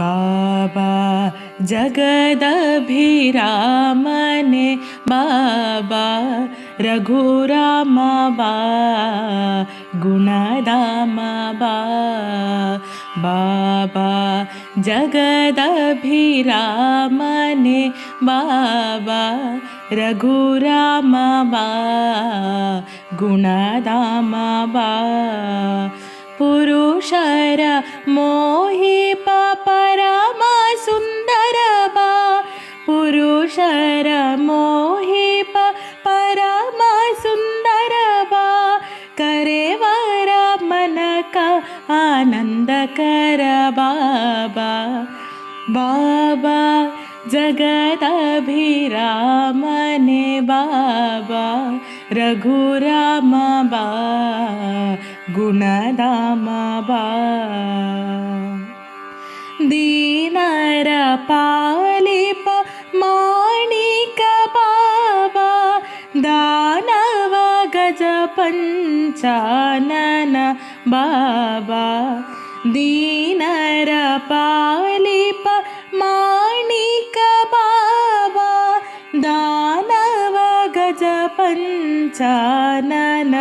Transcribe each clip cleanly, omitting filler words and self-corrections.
ಬಾಬಾ ಜಗದಭಿರಾಮನೆ ಬಾಬಾ ರಘುರಾಮ ಬಾ ಗುಣಧಾಮ ಬಾ ಬಾಬಾ ಜಗದಭಿರಾಮನೆ ಬಾಬಾ ರಘುರಾಮ ಬಾ ಗುಣಧಾಮ ಬಾ ಪುರುಷರ ಮೋಹಿಪ ಪರಮ ಸುಂದರ ಬಾ ಪುರುಷರ ಮೋಹಿಪ ಪರಮ ಸುಂದರ ಬಾ ಕರೆವರ ಮನಕ ಆನಂದಕರ ಬಾಬಾ ಬಾಬಾ ಜಗದಭಿರಾಮನೆ ಬಾಬಾ ರಘುರಾಮ ಬಾ ಗುಣಧಾಮ ಬಾ ದೀನರ ಪಾಲಿಪ ಮಾಣಿಕ ಬಾಬಾ ದಾನವ ಗಜ ಪಂಚಾನನ ಬಾಬಾ ದೀನರ ಪಾಲಿಪ ಮಾಣಿಕ ಬಾಬಾ ದಾನವ ಗಜ ಪಂಚಾನನ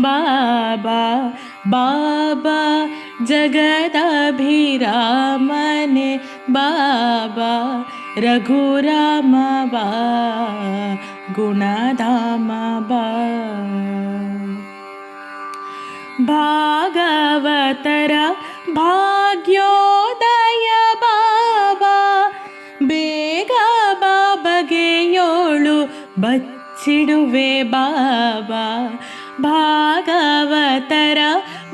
ಬಾಬಾ ಬಾಬಾ ಜಗದಭಿರಾಮನೆ ಬಾಬಾ ರಘುರಾಮ ಬಾ ಗುಣಧಾಮ ಬಾ ಭಾಗವತರ ಭಾಗ್ಯೋದಯ ಬಾಬಾ ಬೇಗ ಬಾಬಗೆಯೋಳು ಬಚ್ಚಿಡುವೆ ಬಾಬಾ ಭಾಗವತರ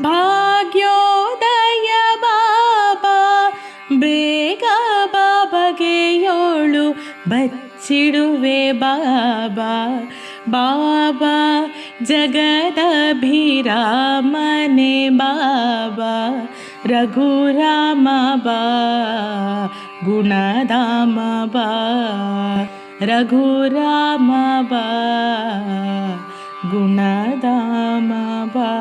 ಭಾಗ್ಯೋದಯ ಬಾಬಾ ಬೇಗ ಬಾಬಗೆಯೋಳು ಬಚ್ಚಿಡುವೆ ಬಾಬಾ ಬಾಬಾ ಜಗದಭಿರಾಮನೆ ಬಾಬಾ ರಘುರಾಮ ಬಾ ಗುಣಧಾಮ ಬಾ ರಘುರಾಮ ಬಾ ಗುಣಧಾಮ ಬಾ